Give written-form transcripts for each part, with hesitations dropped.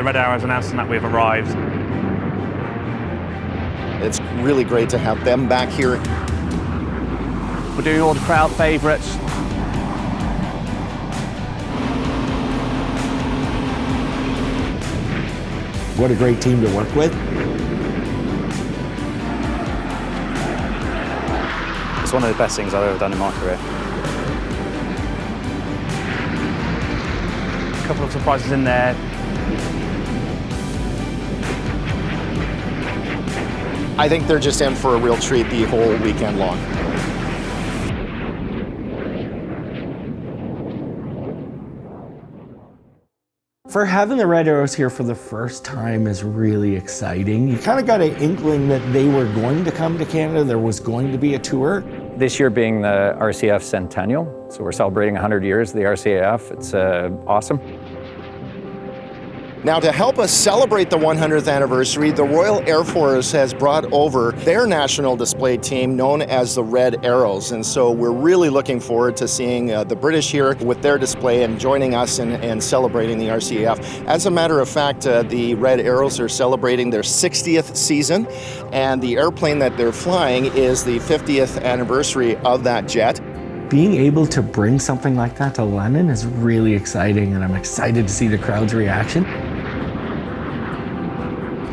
the Red Arrows announcing that we've arrived. It's really great to have them back here. We're doing all the crowd favourites. What a great team to work with. It's one of the best things I've ever done in my career. A couple of surprises in there. I think they're just in for a real treat the whole weekend long. For having the Red Arrows here for the first time is really exciting. You kind of got an inkling that they were going to come to Canada, there was going to be a tour. This year being the RCF centennial, so we're celebrating 100 years of the RCAF. It's awesome. Now, to help us celebrate the 100th anniversary, the Royal Air Force has brought over their national display team known as the Red Arrows. And so we're really looking forward to seeing the British here with their display and joining us in celebrating the RCAF. As a matter of fact, the Red Arrows are celebrating their 60th season, and the airplane that they're flying is the 50th anniversary of that jet. Being able to bring something like that to London is really exciting, and I'm excited to see the crowd's reaction.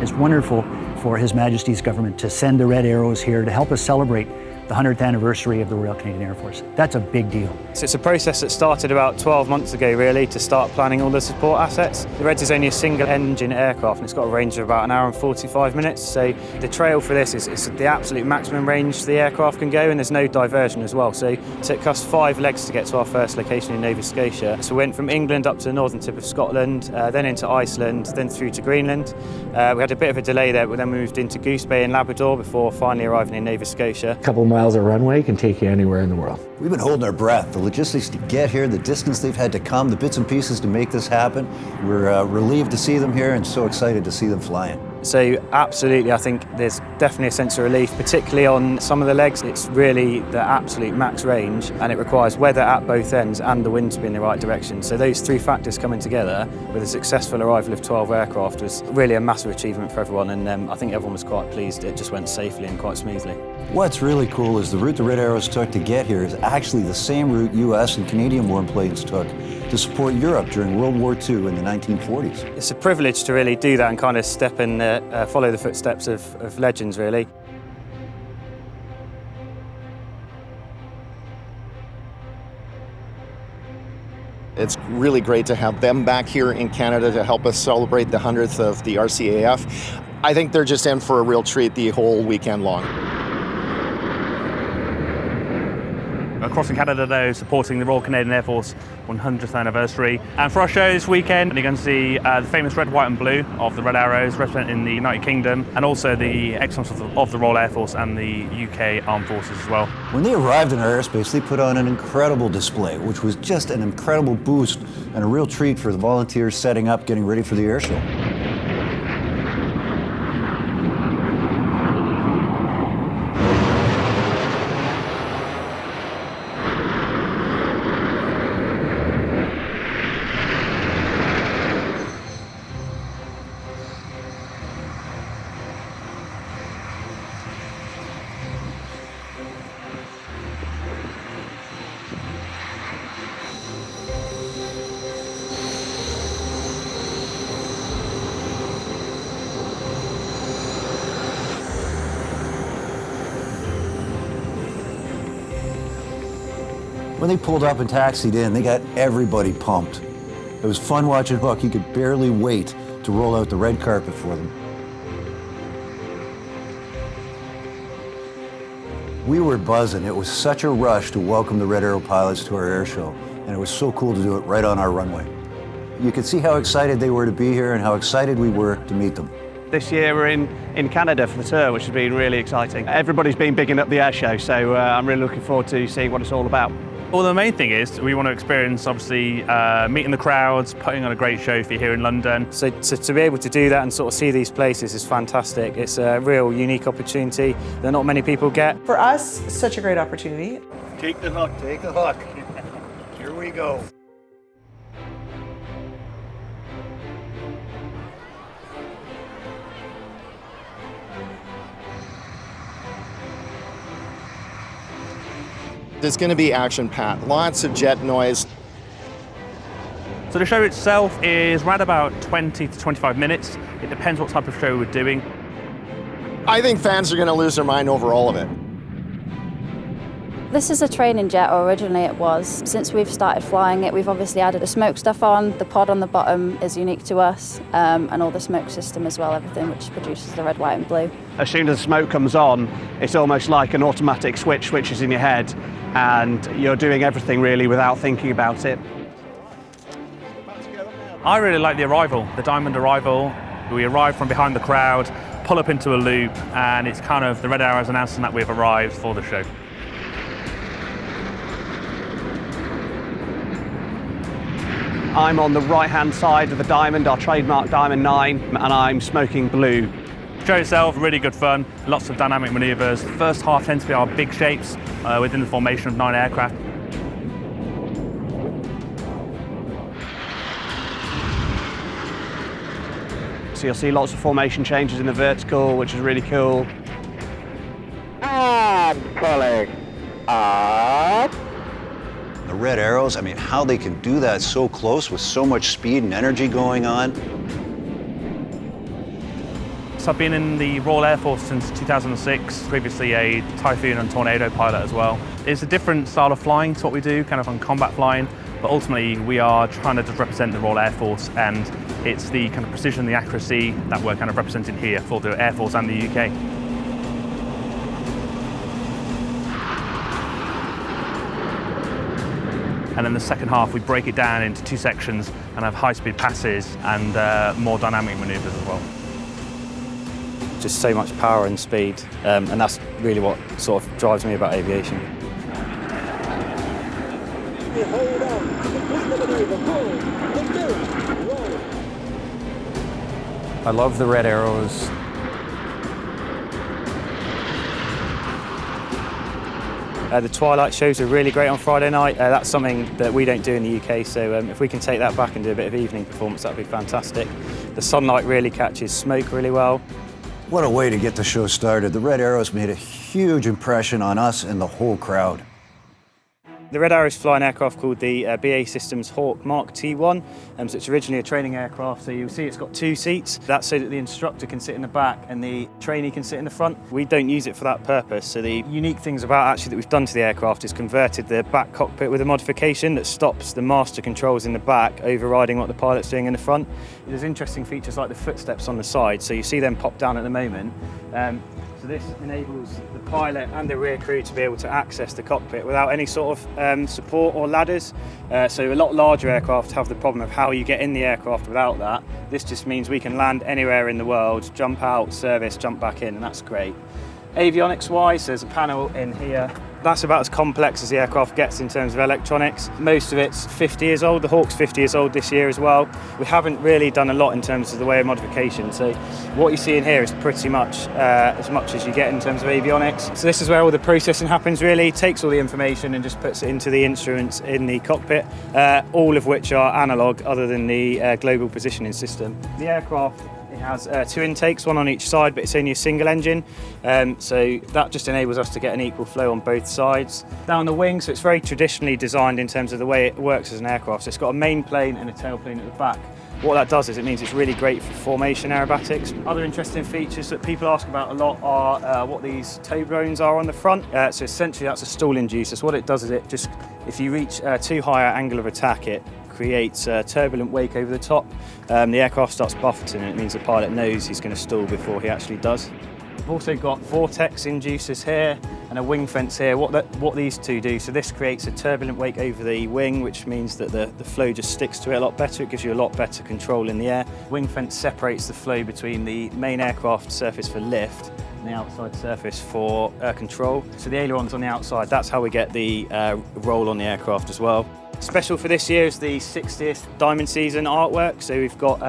It's wonderful for His Majesty's government to send the Red Arrows here to help us celebrate the 100th anniversary of the Royal Canadian Air Force. That's a big deal. So it's a process that started about 12 months ago, really, to start planning all the support assets. The Reds is only a single-engine aircraft, and it's got a range of about an hour and 45 minutes. So the trail for this is the absolute maximum range the aircraft can go, and there's no diversion as well. So it took us 5 legs to get to our first location in Nova Scotia. So we went from England up to the northern tip of Scotland, then into Iceland, then through to Greenland. We had a bit of a delay there, but then we moved into Goose Bay in Labrador before finally arriving in Nova Scotia. A couple miles of runway can take you anywhere in the world. We've been holding our breath. The logistics to get here, the distance they've had to come, the bits and pieces to make this happen. We're relieved to see them here and so excited to see them flying. So absolutely, I think there's definitely a sense of relief, particularly on some of the legs. It's really the absolute max range, and it requires weather at both ends and the wind to be in the right direction. So those 3 factors coming together with a successful arrival of 12 aircraft was really a massive achievement for everyone, and I think everyone was quite pleased it just went safely and quite smoothly. What's really cool is the route the Red Arrows took to get here is actually the same route US and Canadian warplanes took to support Europe during World War II in the 1940s. It's a privilege to really do that and kind of step in, follow the footsteps of legends, really. It's really great to have them back here in Canada to help us celebrate the 100th of the RCAF. I think they're just in for a real treat the whole weekend long. Across in Canada, though, supporting the Royal Canadian Air Force 100th anniversary. And for our show this weekend, you're going to see the famous red, white and blue of the Red Arrows representing the United Kingdom, and also the excellence of the Royal Air Force and the UK Armed Forces as well. When they arrived in our airspace, they put on an incredible display, which was just an incredible boost and a real treat for the volunteers setting up, getting ready for the air show. When they pulled up and taxied in, they got everybody pumped. It was fun watching Hook. He could barely wait to roll out the red carpet for them. We were buzzing. It was such a rush to welcome the Red Arrow pilots to our air show, and it was so cool to do it right on our runway. You could see how excited they were to be here and how excited we were to meet them. This year we're in Canada for the tour, which has been really exciting. Everybody's been bigging up the air show, so I'm really looking forward to seeing what it's all about. Well, the main thing is we want to experience, obviously, meeting the crowds, putting on a great show for you here in London. So to be able to do that and sort of see these places is fantastic. It's a real unique opportunity that not many people get. For us, such a great opportunity. Take the hook, take the hook. Here we go. It's going to be action-packed, lots of jet noise. So the show itself is around about 20 to 25 minutes. It depends what type of show we're doing. I think fans are going to lose their mind over all of it. This is a training jet, or originally it was. Since we've started flying it, we've obviously added the smoke stuff on. The pod on the bottom is unique to us, and all the smoke system as well, everything which produces the red, white and blue. As soon as the smoke comes on, it's almost like an automatic switch is in your head, and you're doing everything really without thinking about it. I really like the arrival, the diamond arrival. We arrive from behind the crowd, pull up into a loop, and it's kind of the Red Arrows announcing that we've arrived for the show. I'm on the right-hand side of the diamond, our trademark Diamond 9, and I'm smoking blue. The show itself, really good fun, lots of dynamic manoeuvres. The first half tends to be our big shapes within the formation of 9 aircraft. So you'll see lots of formation changes in the vertical, which is really cool. And pulling up. The Red Arrows, I mean, how they can do that so close with so much speed and energy going on. So I've been in the Royal Air Force since 2006, previously a Typhoon and Tornado pilot as well. It's a different style of flying to what we do, kind of on combat flying, but ultimately we are trying to just represent the Royal Air Force, and it's the kind of precision, the accuracy that we're kind of representing here for the Air Force and the UK. And in the second half, we break it down into 2 sections and have high-speed passes and more dynamic manoeuvres as well. Just so much power and speed, and that's really what sort of drives me about aviation. I love the Red Arrows. The twilight shows are really great on Friday night. That's something that we don't do in the UK, so if we can take that back and do a bit of evening performance, that'd be fantastic. The sunlight really catches smoke really well. What a way to get the show started. The Red Arrows made a huge impression on us and the whole crowd. The Red Arrows fly an aircraft called the BAE Systems Hawk Mark T1. So it's originally a training aircraft, so you'll see it's got 2 seats. That's so that the instructor can sit in the back and the trainee can sit in the front. We don't use it for that purpose. So the unique things about actually that we've done to the aircraft is converted the back cockpit with a modification that stops the master controls in the back overriding what the pilot's doing in the front. There's interesting features like the footsteps on the side, so you see them pop down at the moment. So this enables the pilot and the rear crew to be able to access the cockpit without any sort of support or ladders. So a lot larger aircraft have the problem of how you get in the aircraft without that. This just means we can land anywhere in the world, jump out, service, jump back in, and that's great. Avionics wise, there's a panel in here. That's about as complex as the aircraft gets in terms of electronics. Most of it's 50 years old. The Hawk's 50 years old this year as well. We haven't really done a lot in terms of the way of modification. So what you see in here is pretty much as much as you get in terms of avionics. So this is where all the processing happens really. It takes all the information and just puts it into the instruments in the cockpit, all of which are analog other than the global positioning system. The aircraft has 2 intakes, one on each side, but it's only a single engine, so that just enables us to get an equal flow on both sides. Down the wing, so it's very traditionally designed in terms of the way it works as an aircraft. So it's got a main plane and a tail plane at the back. What that does is it means it's really great for formation aerobatics. Other interesting features that people ask about a lot are what these tow drones are on the front. So essentially that's a stall inducer. So what it does is it just, if you reach too high an angle of attack, it creates a turbulent wake over the top. The aircraft starts buffeting and it means the pilot knows he's going to stall before he actually does. We've also got vortex inducers here and a wing fence here. What these two do, so this creates a turbulent wake over the wing, which means that the flow just sticks to it a lot better. It gives you a lot better control in the air. Wing fence separates the flow between the main aircraft surface for lift and the outside surface for control. So the ailerons on the outside, that's how we get the roll on the aircraft as well. Special for this year is the 60th Diamond Season artwork. So we've got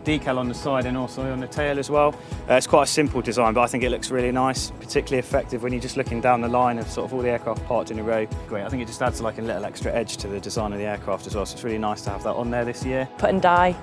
decal on the side and also on the tail as well. It's quite a simple design, but I think it looks really nice, particularly effective when you're just looking down the line of sort of all the aircraft parked in a row. Great, I think it just adds like a little extra edge to the design of the aircraft as well, so it's really nice to have that on there this year. Putting dye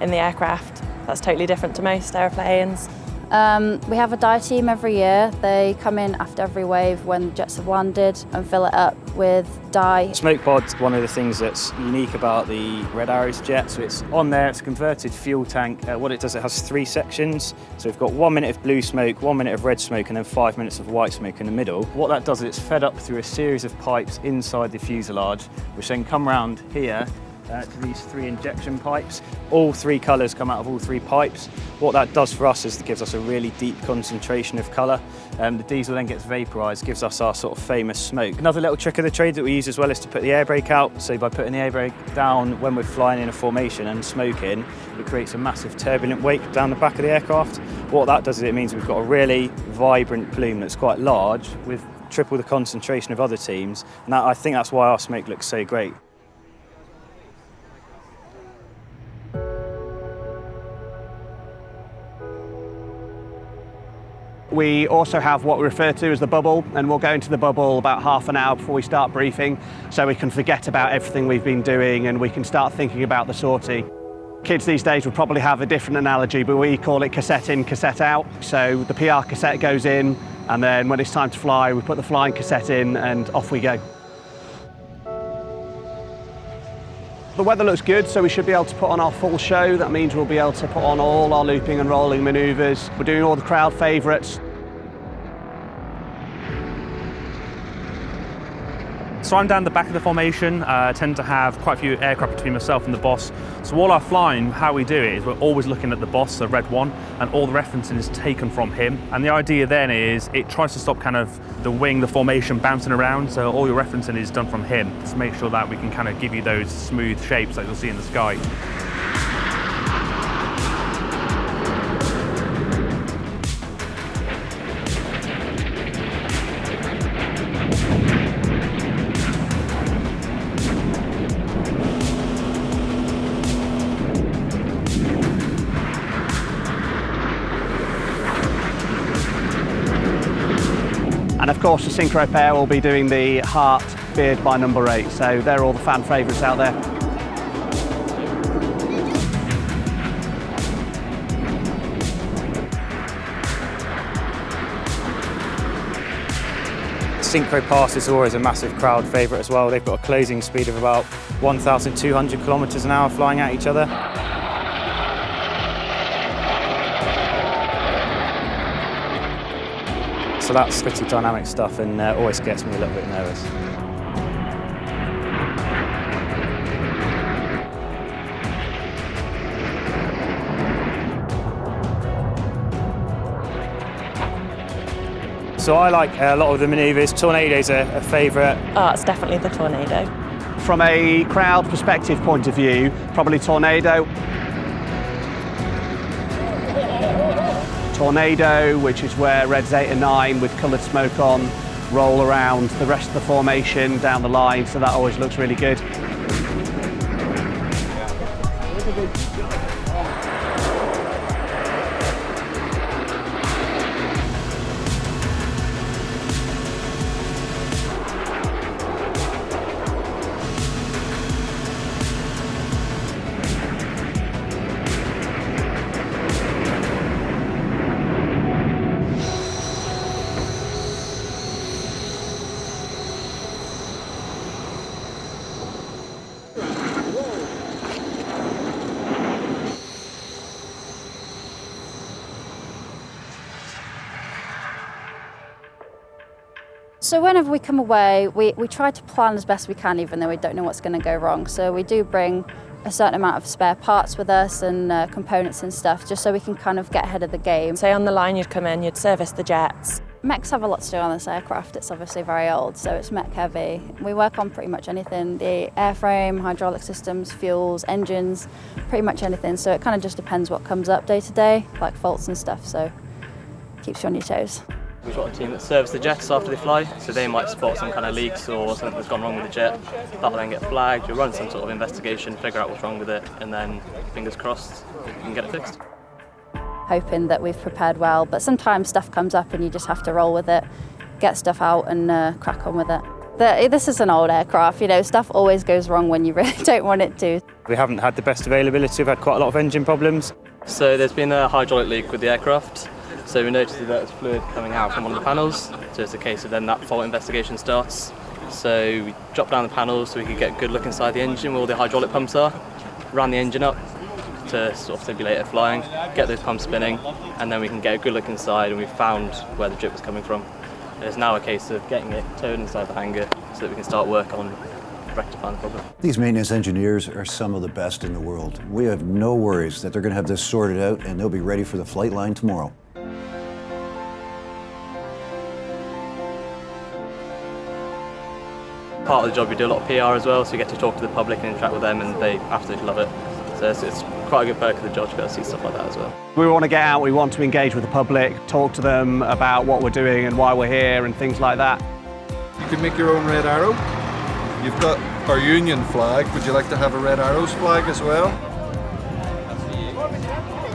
in the aircraft, that's totally different to most airplanes. We have a dye team every year. They come in after every wave when the jets have landed and fill it up with dye. Smoke pod's one of the things that's unique about the Red Arrows jet. So it's on there, it's a converted fuel tank. What it does, it has 3 sections. So we've got 1 minute of blue smoke, 1 minute of red smoke, and then 5 minutes of white smoke in the middle. What that does is it's fed up through a series of pipes inside the fuselage, which then come round here to these 3 injection pipes. All 3 colours come out of all 3 pipes. What that does for us is it gives us a really deep concentration of colour. The diesel then gets vaporised, gives us our sort of famous smoke. Another little trick of the trade that we use as well is to put the air brake out. So by putting the air brake down when we're flying in a formation and smoking, it creates a massive turbulent wake down the back of the aircraft. What that does is it means we've got a really vibrant plume that's quite large with triple the concentration of other teams. And I think that's why our smoke looks so great. We also have what we refer to as the bubble, and we'll go into the bubble about half an hour before we start briefing, so we can forget about everything we've been doing and we can start thinking about the sortie. Kids these days will probably have a different analogy, but we call it cassette in, cassette out. So the PR cassette goes in, and then when it's time to fly, we put the flying cassette in and off we go. The weather looks good, so we should be able to put on our full show. That means we'll be able to put on all our looping and rolling manoeuvres. We're doing all the crowd favourites. So I'm down the back of the formation. I tend to have quite a few aircraft between myself and the boss. So all our flying, how we do it is we're always looking at the boss, the red one, and all the referencing is taken from him. And the idea then is it tries to stop kind of the wing, the formation bouncing around. So all your referencing is done from him to make sure that we can kind of give you those smooth shapes that you'll see in the sky. And of course the synchro pair will be doing the heart beard by number 8, so they're all the fan favourites out there. Synchro pass is always a massive crowd favourite as well. They've got a closing speed of about 1,200 kilometres an hour flying at each other. So that's pretty dynamic stuff and always gets me a little bit nervous. So I like a lot of the manoeuvres. Tornado's a favourite. Oh, it's definitely the Tornado. From a crowd perspective point of view, probably Tornado. Tornado, which is where Reds 8 and 9 with coloured smoke on roll around the rest of the formation down the line, so that always looks really good. So whenever we come away, we try to plan as best we can, even though we don't know what's going to go wrong. So we do bring a certain amount of spare parts with us and components and stuff, just so we can kind of get ahead of the game. Say on the line you'd come in, you'd service the jets. Mechs have a lot to do on this aircraft. It's obviously very old, so it's mech heavy. We work on pretty much anything, the airframe, hydraulic systems, fuels, engines, pretty much anything. So it kind of just depends what comes up day to day, like faults and stuff, so it keeps you on your toes. We've got a team that serves the jets after they fly, so they might spot some kind of leaks or something that's gone wrong with the jet. That'll then get flagged, you'll run some sort of investigation, figure out what's wrong with it, and then, fingers crossed, we can get it fixed. Hoping that we've prepared well, but sometimes stuff comes up and you just have to roll with it, get stuff out and crack on with it. This is an old aircraft, you know, stuff always goes wrong when you really don't want it to. We haven't had the best availability, we've had quite a lot of engine problems. So there's been a hydraulic leak with the aircraft. So we noticed that there's fluid coming out from one of the panels, so it's a case of then that fault investigation starts. So we dropped down the panels so we could get a good look inside the engine where all the hydraulic pumps are, ran the engine up to sort of simulate it flying, get those pumps spinning, and then we can get a good look inside, and we found where the drip was coming from. It's now a case of getting it towed inside the hangar so that we can start work on rectifying the problem. These maintenance engineers are some of the best in the world. We have no worries that they're going to have this sorted out and they'll be ready for the flight line tomorrow. Part of the job we do a lot of PR as well, so you get to talk to the public and interact with them, and they absolutely love it. So it's quite a good perk of the job to be able to see stuff like that as well. We want to get out, we want to engage with the public, talk to them about what we're doing and why we're here and things like that. You can make your own Red Arrow. You've got our Union flag. Would you like to have a Red Arrows flag as well?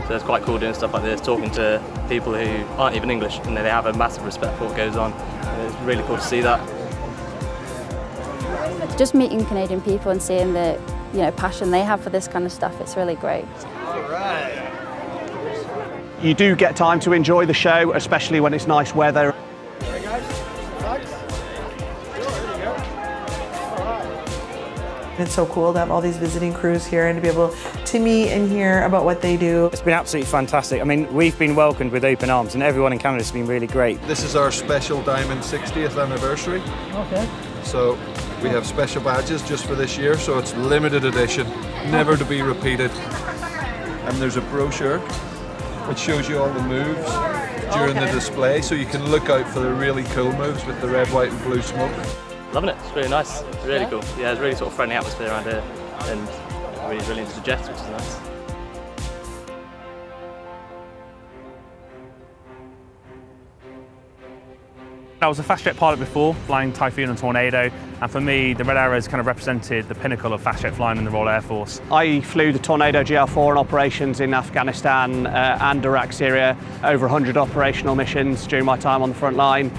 So it's quite cool doing stuff like this, talking to people who aren't even English, and they have a massive respect for what goes on. And it's really cool to see that. Just meeting Canadian people and seeing the passion they have for this kind of stuff, it's really great. You do get time to enjoy the show, especially when it's nice weather. It's so cool to have all these visiting crews here and to be able to meet and hear about what they do. It's been absolutely fantastic. I mean, we've been welcomed with open arms and everyone in Canada has been really great. This is our special Diamond 60th anniversary. Okay. So we have special badges just for this year, so it's limited edition, never to be repeated. And there's a brochure which shows you all the moves during the display, so you can look out for the really cool moves with the red, white and blue smoke. Loving it, it's really nice, really cool. Yeah, it's a really sort of friendly atmosphere around here, and really into the jets, which is nice. I was a fast jet pilot before, flying Typhoon and Tornado, and for me, the Red Arrows kind of represented the pinnacle of fast jet flying in the Royal Air Force. I flew the Tornado GL4 in operations in Afghanistan and Iraq, Syria, over 100 operational missions during my time on the front line,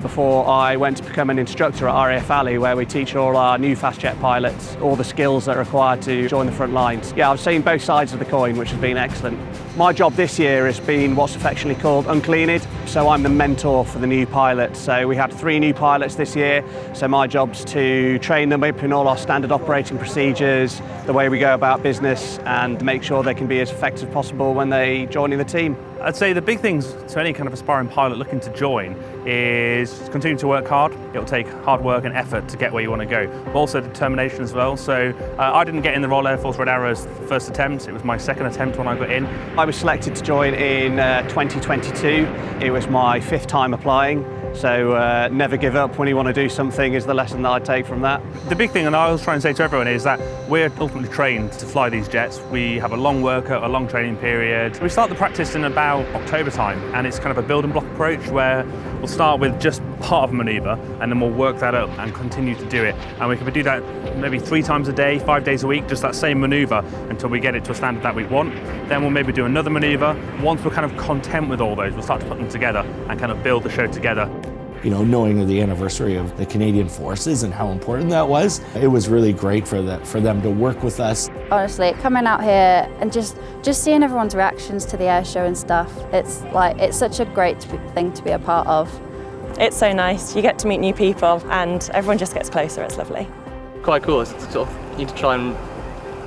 before I went to become an instructor at RAF Alley, where we teach all our new fast jet pilots all the skills that are required to join the front lines. Yeah, I've seen both sides of the coin, which has been excellent. My job this year has been what's affectionately called uncleaned, so I'm the mentor for the new pilots. So we had 3 new pilots this year, so my job's to train them up in all our standard operating procedures, the way we go about business, and make sure they can be as effective as possible when they join in the team. I'd say the big things to any kind of aspiring pilot looking to join is continue to work hard. It'll take hard work and effort to get where you want to go, but also determination as well. So I didn't get in the Royal Air Force Red Arrows the first attempt. It was my second attempt when I got in. I was selected to join in 2022. It was my 5th time applying. So never give up when you want to do something is the lesson that I take from that. The big thing, and I always try and say to everyone, is that we're ultimately trained to fly these jets. We have a long workout, a long training period. We start the practice in about October time, and it's kind of a building block approach where we'll start with just part of a manoeuvre, and then we'll work that up and continue to do it. And we can do that maybe 3 times a day, 5 days a week, just that same manoeuvre until we get it to a standard that we want. Then we'll maybe do another manoeuvre. Once we're kind of content with all those, we'll start to put them together and kind of build the show together. You know, knowing the anniversary of the Canadian Forces and how important that was, it was really great for them to work with us. Honestly, coming out here and just seeing everyone's reactions to the air show and stuff, it's such a great thing to be a part of. It's so nice. You get to meet new people and everyone just gets closer. It's lovely. Quite cool. It's sort of, you need to try and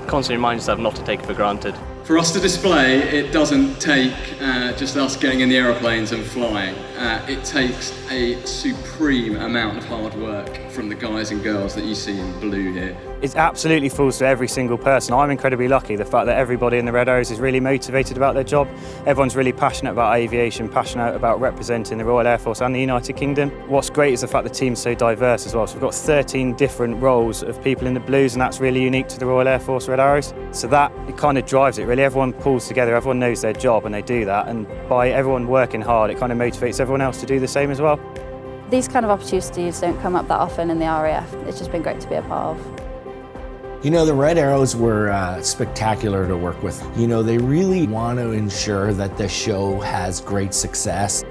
constantly remind yourself not to take it for granted. For us to display, it doesn't take just us getting in the aeroplanes and flying. It takes a supreme amount of hard work from the guys and girls that you see in blue here. It's absolutely falls to every single person. I'm incredibly lucky, the fact that everybody in the Red Arrows is really motivated about their job. Everyone's really passionate about aviation, passionate about representing the Royal Air Force and the United Kingdom. What's great is the fact the team's so diverse as well. So we've got 13 different roles of people in the blues, and that's really unique to the Royal Air Force Red Arrows. So that, it kind of drives it really. Everyone pulls together, everyone knows their job and they do that, and by everyone working hard, it kind of motivates everyone else to do the same as well. These kind of opportunities don't come up that often in the RAF. It's just been great to be a part of. You know, the Red Arrows were spectacular to work with. You know, they really want to ensure that the show has great success.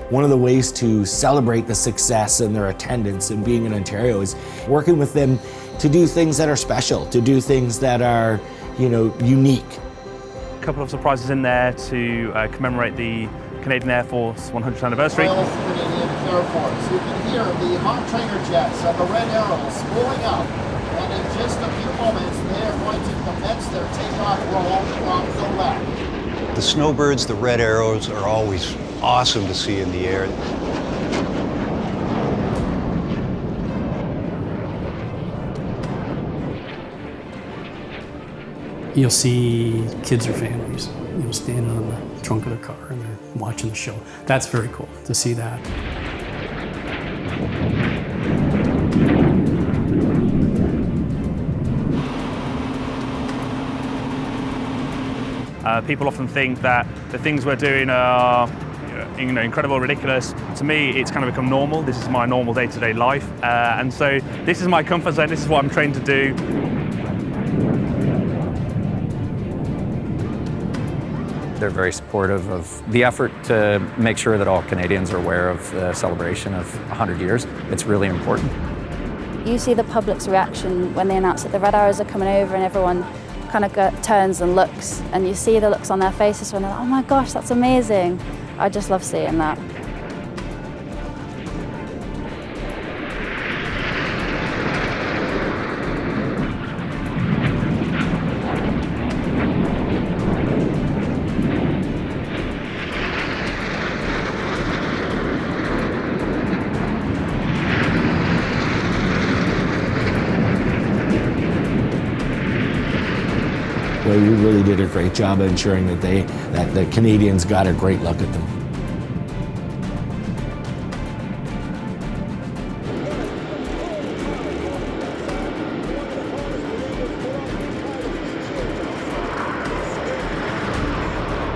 One of the ways to celebrate the success and their attendance and being in Ontario is working with them to do things that are special, to do things that are, you know, unique. A couple of surprises in there to commemorate the Canadian Air Force 100th anniversary. Royal Canadian Air Force. You can hear the hot trainer jets of the Red Arrows spooling up, and in just a few moments they are going to commence their takeoff roll from the left. The snowbirds, the Red Arrows, are always awesome to see in the air. You'll see kids or families, standing on the trunk of the car and they're watching the show. That's very cool to see that. People often think that the things we're doing are incredible, ridiculous. To me, it's kind of become normal. This is my normal day-to-day life. And so this is my comfort zone. This is what I'm trained to do. They're very supportive of the effort to make sure that all Canadians are aware of the celebration of 100 years. It's really important. You see the public's reaction when they announce that the Red Arrows are coming over, and everyone kind of turns and looks, and you see the looks on their faces when they're like, oh my gosh, that's amazing. I just love seeing that. We really did a great job of ensuring that the Canadians got a great look at them.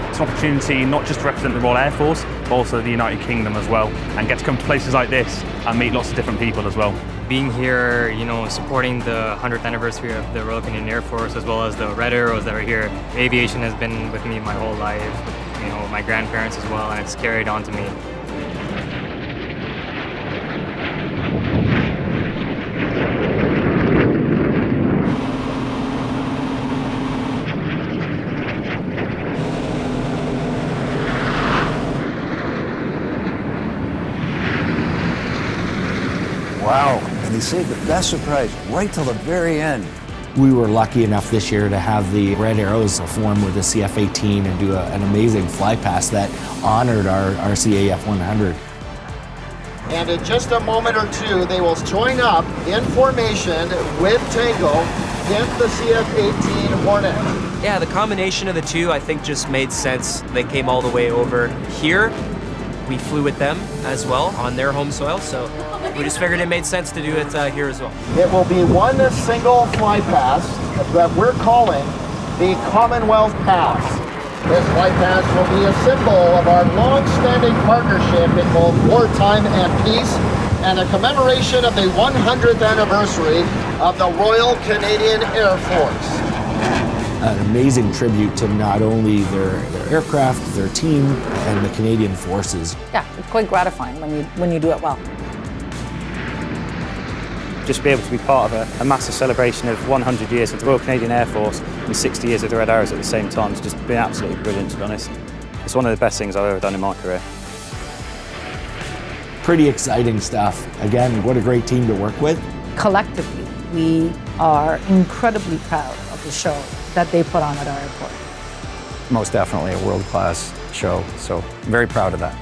It's an opportunity not just to represent the Royal Air Force, but also the United Kingdom as well, and get to come to places like this and meet lots of different people as well. Being here, supporting the 100th anniversary of the Royal Canadian Air Force, as well as the Red Arrows that are here. Aviation has been with me my whole life, my grandparents as well, and it's carried on to me. Wow, and they saved the best surprise right till the very end. We were lucky enough this year to have the Red Arrows perform with the CF-18 and do an amazing fly past that honored our CAF 100. And in just a moment or two, they will join up in formation with Tango in the CF-18 Hornet. Yeah, the combination of the two, I think, just made sense. They came all the way over here. We flew with them as well on their home soil, so we just figured it made sense to do it here as well. It will be one single fly pass that we're calling the Commonwealth Pass. This fly pass will be a symbol of our long-standing partnership in both wartime and peace, and a commemoration of the 100th anniversary of the Royal Canadian Air Force. An amazing tribute to not only their aircraft, their team, and the Canadian forces. Yeah, it's quite gratifying when you do it well. Just be able to be part of a massive celebration of 100 years of the Royal Canadian Air Force and 60 years of the Red Arrows at the same time has just been absolutely brilliant, to be honest. It's one of the best things I've ever done in my career. Pretty exciting stuff. Again, what a great team to work with. Collectively, we are incredibly proud of the show that they put on at our airport. Most definitely a world-class show, so very proud of that.